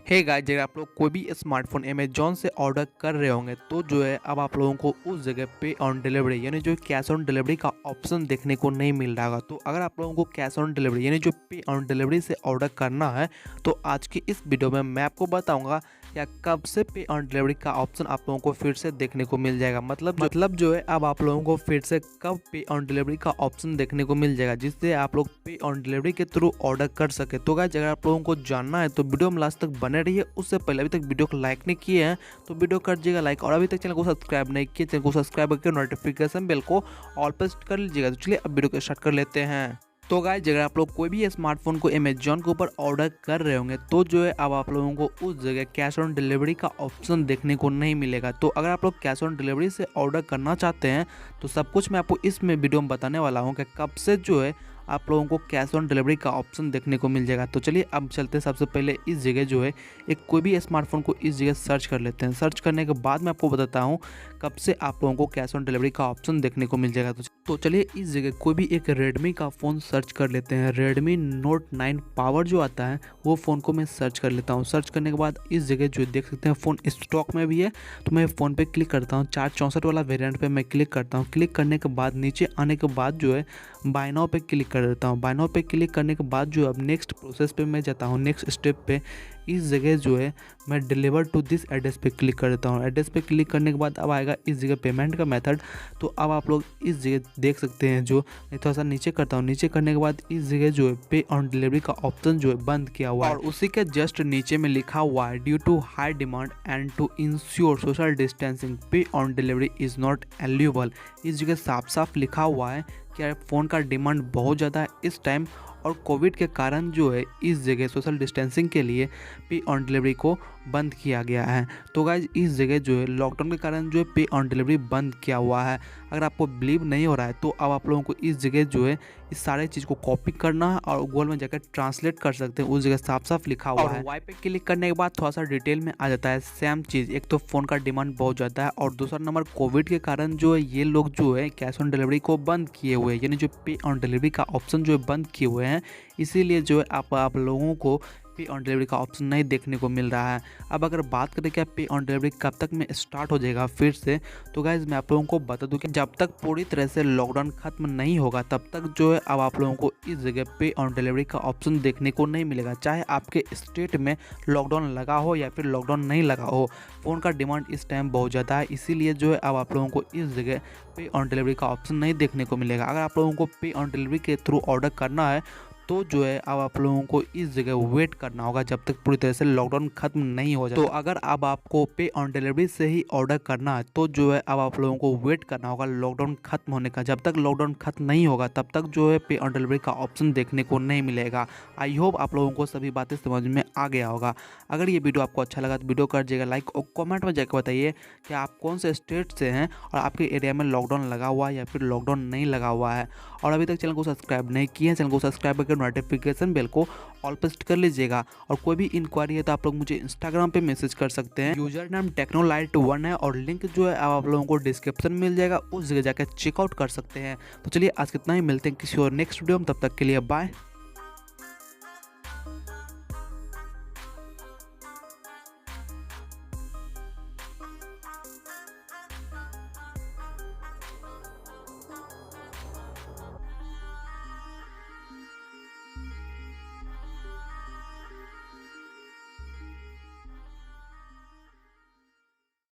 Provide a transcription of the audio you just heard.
Hey guys, अगर आप लोग कोई भी स्मार्टफोन अमेजोन से ऑर्डर कर रहे होंगे तो जो है अब आप लोगों को उस जगह पे ऑन डिलीवरी यानी जो कैश ऑन डिलीवरी का ऑप्शन देखने को नहीं मिल रहा होगा। तो अगर आप लोगों को कैश ऑन डिलीवरी यानी जो पे ऑन डिलीवरी से ऑर्डर करना है तो आज की इस वीडियो में मैं आपको बताऊंगा या कब से पे ऑन डिलीवरी का ऑप्शन आप लोगों को फिर से देखने को मिल जाएगा। मतलब जो है अब आप लोगों को फिर से कब पे ऑन डिलीवरी का ऑप्शन देखने को मिल जाएगा जिससे आप लोग पे ऑन डिलीवरी के थ्रू ऑर्डर कर सके। तो गाइस, अगर आप लोगों को जानना है तो वीडियो में लास्ट तक बने रहिए। उससे पहले अभी तक वीडियो को लाइक नहीं किए हैं तो वीडियो कर दीजिएगा लाइक, और अभी तक चैनल को सब्सक्राइब नहीं किए चैनल को सब्सक्राइब करके नोटिफिकेशन बेल को ऑल पर कर लीजिएगा। तो चलिए अब वीडियो को स्टार्ट कर लेते हैं। तो गाइस, अगर आप लोग कोई भी स्मार्टफोन को अमेजोन के ऊपर ऑर्डर कर रहे होंगे तो जो है अब आप लोगों को उस जगह कैश ऑन डिलीवरी का ऑप्शन देखने को नहीं मिलेगा। तो अगर आप लोग कैश ऑन डिलीवरी से ऑर्डर करना चाहते हैं तो सब कुछ मैं आपको इसमें वीडियो में बताने वाला हूं कि कब से जो है आप लोगों को कैश ऑन डिलीवरी का ऑप्शन देखने को मिल जाएगा। तो चलिए अब चलते हैं। सबसे पहले इस जगह जो है एक कोई भी स्मार्टफोन को इस जगह सर्च कर लेते हैं। सर्च करने के बाद मैं आपको बताता हूँ कब से आप लोगों को कैश ऑन डिलीवरी का ऑप्शन देखने को मिल जाएगा। तो चलिए इस जगह कोई भी एक रेडमी का फ़ोन सर्च कर लेते हैं। रेडमी नोट 9 पावर जो आता है वो फ़ोन को मैं सर्च कर लेता हूँ। सर्च करने के बाद इस जगह जो देख सकते हैं फ़ोन स्टॉक में भी है तो मैं फ़ोन पे क्लिक करता हूँ। 464 वाला वेरिएंट पे मैं क्लिक करता हूँ। क्लिक करने के बाद नीचे आने के बाद जो है बाय नाउ पे क्लिक कर देता हूँ। बाय नाउ पे क्लिक करने के बाद जो अब नेक्स्ट प्रोसेस पे मैं जाता हूँ। नेक्स्ट स्टेप पे इस जगह जो है मैं डिलीवर टू दिस एड्रेस पे क्लिक कर देता हूँ। एड्रेस पे क्लिक करने के बाद अब आएगा इस जगह पेमेंट का मेथड। तो अब आप लोग इस जगह देख सकते हैं जो मैं थोड़ा सा नीचे करता हूँ। नीचे करने के बाद इस जगह जो है पे ऑन डिलीवरी का ऑप्शन जो है बंद किया हुआ है और उसी के जस्ट नीचे में लिखा हुआ है due to high demand and to ensure social distancing pay on delivery is not eligible. इस जगह साफ साफ लिखा हुआ है कि फ़ोन का डिमांड बहुत ज़्यादा है इस टाइम और कोविड के कारण जो है इस जगह सोशल डिस्टेंसिंग के लिए पे ऑन डिलीवरी को बंद किया गया है। तो गाइज इस जगह जो है लॉकडाउन के कारण जो है पे ऑन डिलीवरी बंद किया हुआ है। अगर आपको बिलीव नहीं हो रहा है तो अब आप लोगों को इस जगह जो है इस सारे चीज़ को कॉपी करना है और गूगल में जाकर ट्रांसलेट कर सकते हैं। उस जगह साफ साफ लिखा हुआ है। वाई पे क्लिक करने के बाद थोड़ा सा डिटेल में आ जाता है सेम चीज़। एक तो फ़ोन का डिमांड बहुत ज़्यादा है और दूसरा नंबर कोविड के कारण जो है ये लोग जो है कैश ऑन डिलीवरी को बंद किए हुए हैं, यानी जो पे ऑन डिलीवरी का ऑप्शन जो है बंद किए हुए हैं। इसीलिए जो है आप लोगों को पे ऑन डिलीवरी का ऑप्शन नहीं देखने को मिल रहा है। अब अगर बात करें क्या पे ऑन डिलीवरी कब तक में स्टार्ट हो जाएगा फिर से, तो गाइज मैं आप लोगों को बता दूं कि जब तक पूरी तरह से लॉकडाउन खत्म नहीं होगा तब तक जो है अब आप लोगों को इस जगह पे ऑन डिलीवरी का ऑप्शन देखने को नहीं मिलेगा। चाहे आपके स्टेट में लॉकडाउन लगा हो या फिर लॉकडाउन नहीं लगा हो, फ़ोन का डिमांड इस टाइम बहुत ज़्यादा है। इसीलिए जो है अब आप लोगों को इस जगह पे ऑन डिलीवरी का ऑप्शन नहीं देखने को मिलेगा। अगर आप लोगों को पे ऑन डिलीवरी के थ्रू ऑर्डर करना है तो जो है अब आप लोगों को इस जगह वेट करना होगा जब तक पूरी तरह से लॉकडाउन खत्म नहीं हो जाए। तो अगर अब आपको पे ऑन डिलीवरी से ही ऑर्डर करना है तो जो है अब आप लोगों को वेट करना होगा लॉकडाउन खत्म होने का। जब तक लॉकडाउन खत्म नहीं होगा तब तक जो है पे ऑन डिलीवरी का ऑप्शन देखने को नहीं मिलेगा। आई होप आप लोगों को सभी बातें समझ में आ गया होगा। अगर ये वीडियो आपको अच्छा लगा तो वीडियो कर दीजिएगा लाइक और कॉमेंट में जाकर बताइए कि आप कौन से स्टेट से हैं और आपके एरिया में लॉकडाउन लगा हुआ है या फिर लॉकडाउन नहीं लगा हुआ है। और अभी तक चैनल को सब्सक्राइब नहीं किए हैं चैनल को सब्सक्राइब करके नोटिफिकेशन बेल को ऑल पर सेट कर लीजिएगा। और कोई भी इंक्वायरी है तो आप लोग मुझे इंस्टाग्राम पे मैसेज कर सकते हैं। यूजर नाम टेक्नो लाइट 1 है और लिंक जो है आप लोगों को डिस्क्रिप्शन में मिल जाएगा, उस जगह जाकर चेकआउट कर सकते हैं। तो चलिए आज कितना ही, मिलते हैं किसी और नेक्स्ट वीडियो में, तब तक के लिए बाय।